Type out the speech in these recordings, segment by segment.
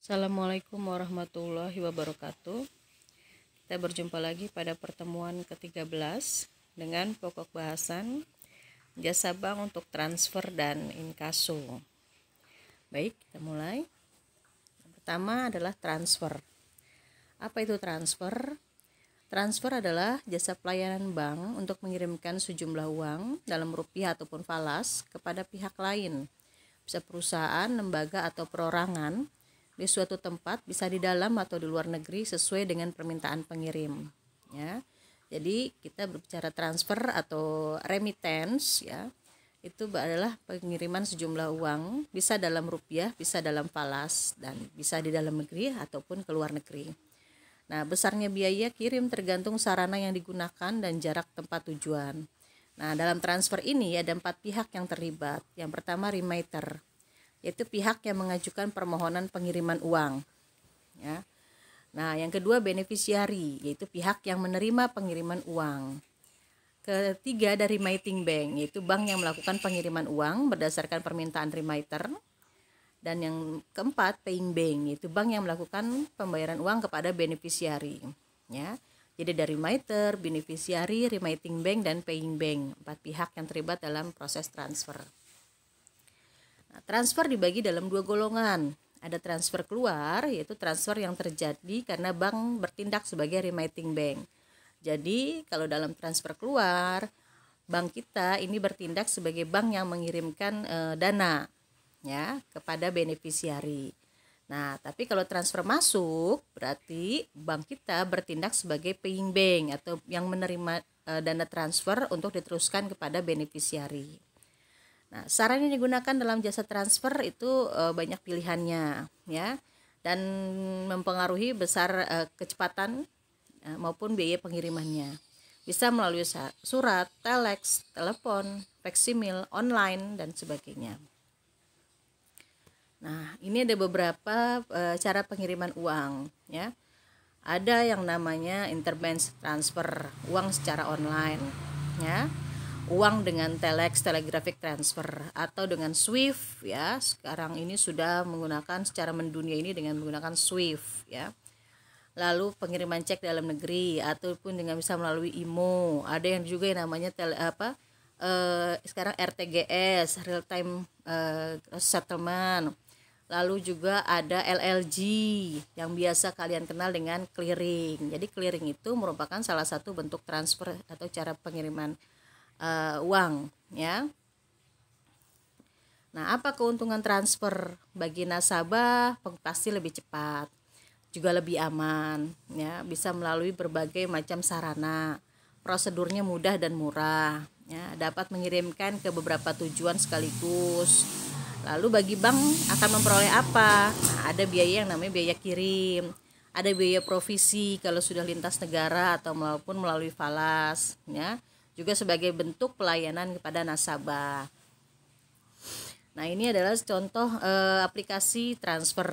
Assalamualaikum warahmatullahi wabarakatuh. Kita berjumpa lagi pada pertemuan ke-13 dengan pokok bahasan jasa bank untuk transfer dan inkaso. Baik, kita mulai. Yang pertama adalah transfer. Apa itu transfer? Transfer adalah jasa pelayanan bank untuk mengirimkan sejumlah uang dalam rupiah ataupun falas kepada pihak lain. Bisa perusahaan, lembaga, atau perorangan di suatu tempat, bisa di dalam atau di luar negeri sesuai dengan permintaan pengirim, ya. Jadi kita berbicara transfer atau remittance, ya. Itu adalah pengiriman sejumlah uang, bisa dalam rupiah, bisa dalam falas, dan bisa di dalam negeri ataupun ke luar negeri. Nah, besarnya biaya kirim tergantung sarana yang digunakan dan jarak tempat tujuan. Nah, dalam transfer ini ada 4 pihak yang terlibat. Yang pertama remitter, yaitu pihak yang mengajukan permohonan pengiriman uang, ya. Nah, yang kedua beneficiary, yaitu pihak yang menerima pengiriman uang. Ketiga dari remitting bank, yaitu bank yang melakukan pengiriman uang berdasarkan permintaan remitter. Dan yang keempat paying bank, yaitu bank yang melakukan pembayaran uang kepada beneficiary, ya. Jadi dari remitter, beneficiary, remitting bank, dan paying bank, 4 pihak yang terlibat dalam proses transfer. Nah, transfer dibagi dalam 2 golongan. Ada transfer keluar, yaitu transfer yang terjadi karena bank bertindak sebagai remitting bank. Jadi kalau dalam transfer keluar, bank kita ini bertindak sebagai bank yang mengirimkan dana, ya, kepada beneficiary. Nah, tapi kalau transfer masuk, berarti bank kita bertindak sebagai paying bank atau yang menerima dana transfer untuk diteruskan kepada beneficiary. Nah, saran yang digunakan dalam jasa transfer itu banyak pilihannya, ya, dan mempengaruhi besar kecepatan maupun biaya pengirimannya. Bisa melalui surat, telex, telepon, faksimil, online, dan sebagainya. Nah, ini ada beberapa cara pengiriman uang, ya. Ada yang namanya interbank transfer, uang secara online, ya. Uang dengan telex, telegraphic transfer, atau dengan SWIFT, ya. Sekarang ini sudah menggunakan secara mendunia ini dengan menggunakan SWIFT, ya. Lalu pengiriman cek dalam negeri ataupun dengan bisa melalui IMO. Ada yang juga yang namanya sekarang RTGS, real time settlement. Lalu juga ada LLG yang biasa kalian kenal dengan clearing. Jadi clearing itu merupakan salah satu bentuk transfer atau cara pengiriman uang, ya. Nah, apa keuntungan transfer bagi nasabah? Pasti lebih cepat, juga lebih aman, ya. Bisa melalui berbagai macam sarana, prosedurnya mudah dan murah, ya. Dapat mengirimkan ke beberapa tujuan sekaligus. Lalu bagi bank akan memperoleh apa? Nah, ada biaya yang namanya biaya kirim, ada biaya provisi kalau sudah lintas negara atau maupun melalui falas, ya. Juga sebagai bentuk pelayanan kepada nasabah. Nah, ini adalah contoh aplikasi transfer,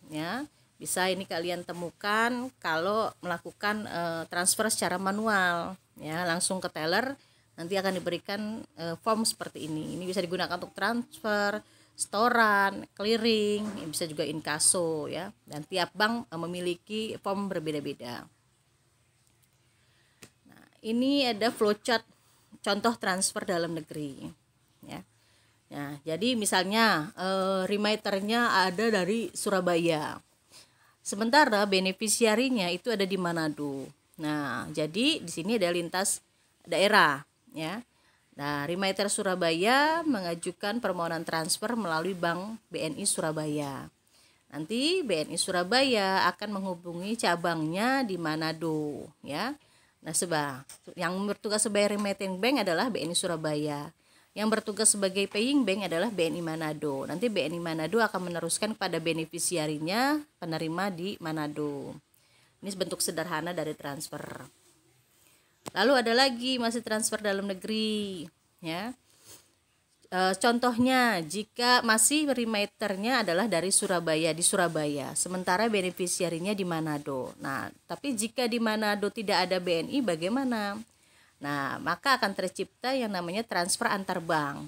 ya. Bisa ini kalian temukan kalau melakukan transfer secara manual, ya, langsung ke teller, nanti akan diberikan form seperti ini. Ini bisa digunakan untuk transfer, setoran, clearing, bisa juga inkaso, ya. Dan tiap bank memiliki form berbeda-beda. Ini ada flowchart contoh transfer dalam negeri, ya. Nah, jadi misalnya remitternya ada dari Surabaya, sementara beneficiary-nya itu ada di Manado. Nah, jadi di sini ada lintas daerah, ya. Nah, remitter Surabaya mengajukan permohonan transfer melalui Bank BNI Surabaya. Nanti BNI Surabaya akan menghubungi cabangnya di Manado, ya. Nah, yang bertugas sebagai remitting bank adalah BNI Surabaya. Yang bertugas sebagai paying bank adalah BNI Manado. Nanti BNI Manado akan meneruskan kepada beneficiary-nya, penerima di Manado. Ini bentuk sederhana dari transfer. Lalu ada lagi masih transfer dalam negeri, ya. Contohnya jika masih remitternya adalah dari Surabaya, di Surabaya, sementara beneficiary-nya di Manado. Nah, tapi jika di Manado tidak ada BNI bagaimana? Nah, maka akan tercipta yang namanya transfer antar bank.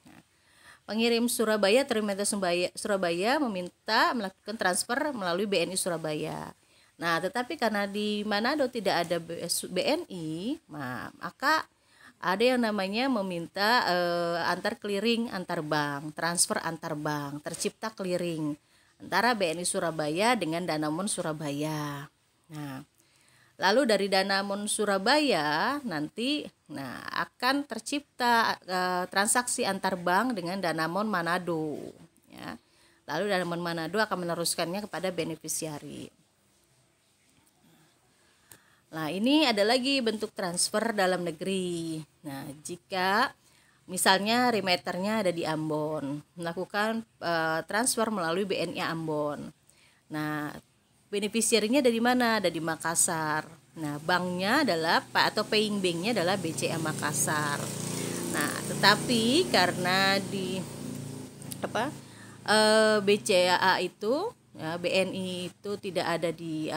Nah, Pengirim Surabaya atau remitter Surabaya meminta melakukan transfer melalui BNI Surabaya. Nah, tetapi karena di Manado tidak ada BNI, maka ada yang namanya meminta antar clearing antar bank, transfer antar bank, tercipta clearing antara BNI Surabaya dengan Danamon Surabaya. Nah, lalu dari Danamon Surabaya nanti akan tercipta transaksi antar bank dengan Danamon Manado, ya. Lalu Danamon Manado akan meneruskannya kepada beneficiary. Nah, ini ada lagi bentuk transfer dalam negeri. Nah, jika misalnya remitternya ada di Ambon, melakukan transfer melalui BNI Ambon. Nah, beneficiary-nya dari mana? Ada di Makassar. Nah, banknya adalah atau paying bank-nya adalah BCA Makassar. Nah, tetapi karena di BCA itu, ya, BNI itu tidak ada di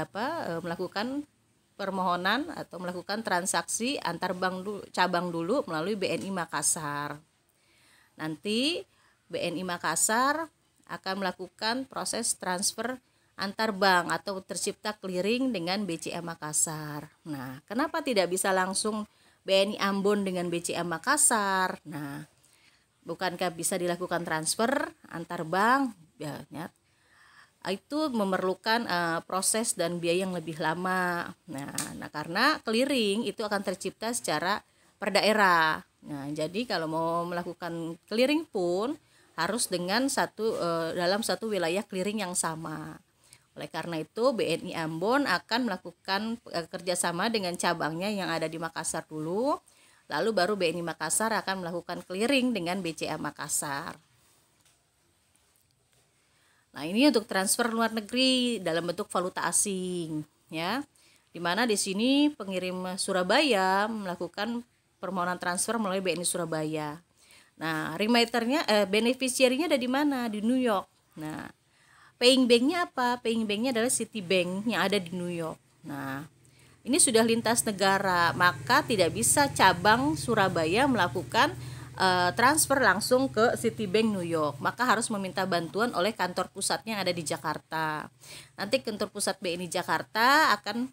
melakukan permohonan atau melakukan transaksi antar bank cabang dulu melalui BNI Makassar. Nanti BNI Makassar akan melakukan proses transfer antar bank atau tercipta clearing dengan BCA Makassar. Nah, kenapa tidak bisa langsung BNI Ambon dengan BCA Makassar? Nah, bukankah bisa dilakukan transfer antar bank? Ya, itu memerlukan proses dan biaya yang lebih lama. Nah, karena clearing itu akan tercipta secara per daerah. Nah, jadi kalau mau melakukan clearing pun harus dengan dalam satu wilayah clearing yang sama. Oleh karena itu, BNI Ambon akan melakukan kerjasama dengan cabangnya yang ada di Makassar dulu, lalu baru BNI Makassar akan melakukan clearing dengan BCA Makassar. Nah, ini untuk transfer luar negeri dalam bentuk valuta asing, ya. Dimana di sini pengirim Surabaya melakukan permohonan transfer melalui BNI Surabaya. Nah, remitternya, beneficiary-nya ada di mana? Di New York. Nah, paying bank-nya apa? Paying bank-nya adalah Citibank yang ada di New York. Nah, ini sudah lintas negara, maka tidak bisa cabang Surabaya melakukan transfer langsung ke Citibank New York, maka harus meminta bantuan oleh kantor pusatnya yang ada di Jakarta. Nanti kantor pusat BNI Jakarta akan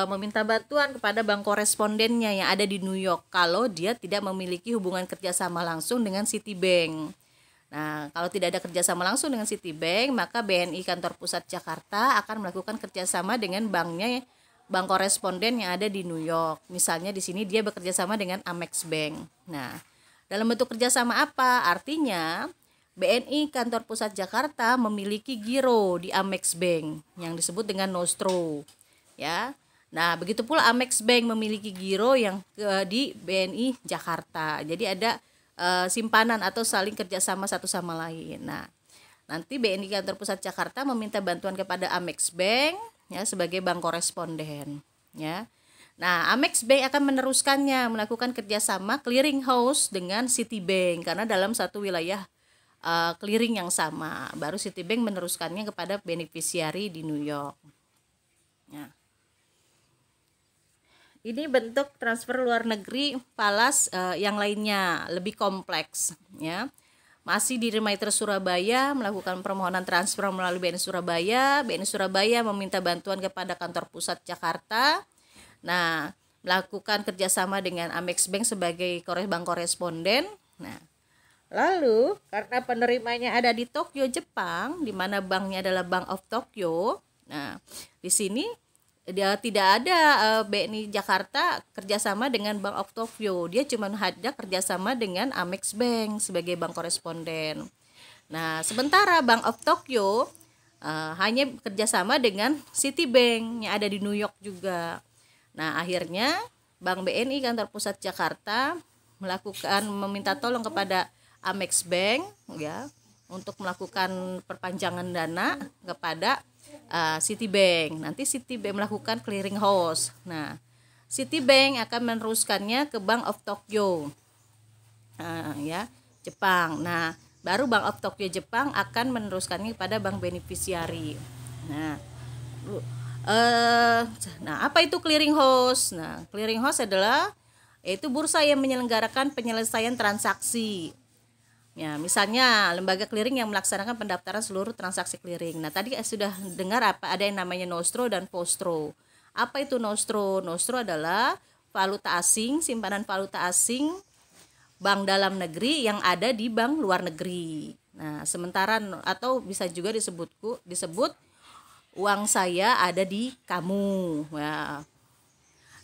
meminta bantuan kepada bank korespondennya yang ada di New York kalau dia tidak memiliki hubungan kerjasama langsung dengan Citibank. Nah, kalau tidak ada kerjasama langsung dengan Citibank, maka BNI kantor pusat Jakarta akan melakukan kerjasama dengan banknya, bank koresponden yang ada di New York. Misalnya di sini dia bekerja sama dengan Amex Bank. Nah, dalam bentuk kerjasama apa? Artinya BNI kantor pusat Jakarta memiliki giro di Amex Bank yang disebut dengan Nostro, ya. Nah, begitu pula Amex Bank memiliki giro yang di BNI Jakarta. Jadi ada simpanan atau saling kerjasama satu sama lain. Nah, nanti BNI kantor pusat Jakarta meminta bantuan kepada Amex Bank, ya, sebagai bank koresponden, ya. Nah, Amex Bank akan meneruskannya melakukan kerjasama clearing house dengan Citibank karena dalam satu wilayah clearing yang sama. Baru Citibank meneruskannya kepada beneficiary di New York. Ya. Ini bentuk transfer luar negeri falas yang lainnya lebih kompleks, ya. Masih di remitter Surabaya melakukan permohonan transfer melalui BNI Surabaya. BNI Surabaya meminta bantuan kepada kantor pusat Jakarta. Nah, melakukan kerjasama dengan Amex Bank sebagai bank koresponden. Nah, lalu karena penerimanya ada di Tokyo, Jepang, di mana banknya adalah Bank of Tokyo. Nah, di sini dia tidak ada BNI Jakarta kerjasama dengan Bank of Tokyo. Dia cuma ada kerjasama dengan Amex Bank sebagai bank koresponden. Nah, sementara Bank of Tokyo hanya kerjasama dengan Citibank yang ada di New York juga. Nah, akhirnya Bank BNI kantor pusat Jakarta meminta tolong kepada Amex Bank, ya, untuk melakukan perpanjangan dana kepada Citibank. Nanti Citibank melakukan clearing house. Nah, Citibank akan meneruskannya ke Bank of Tokyo, ya, Jepang. Nah, baru Bank of Tokyo Jepang akan meneruskannya kepada bank beneficiary. Nah, apa itu clearing house? Nah, clearing house adalah yaitu bursa yang menyelenggarakan penyelesaian transaksi Ya, misalnya lembaga clearing yang melaksanakan pendaftaran seluruh transaksi clearing. Nah, tadi sudah dengar ada yang namanya nostro dan postro. Apa itu nostro? Nostro adalah valuta asing, simpanan valuta asing bank dalam negeri yang ada di bank luar negeri. Nah, sementara atau bisa juga disebut uang saya ada di kamu. Ya.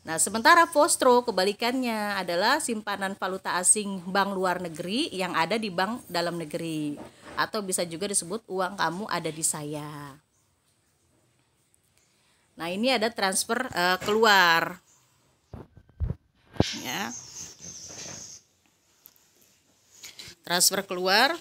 Nah, sementara postro kebalikannya adalah simpanan valuta asing bank luar negeri yang ada di bank dalam negeri, atau bisa juga disebut uang kamu ada di saya. Nah, ini ada transfer keluar. Ya. Transfer keluar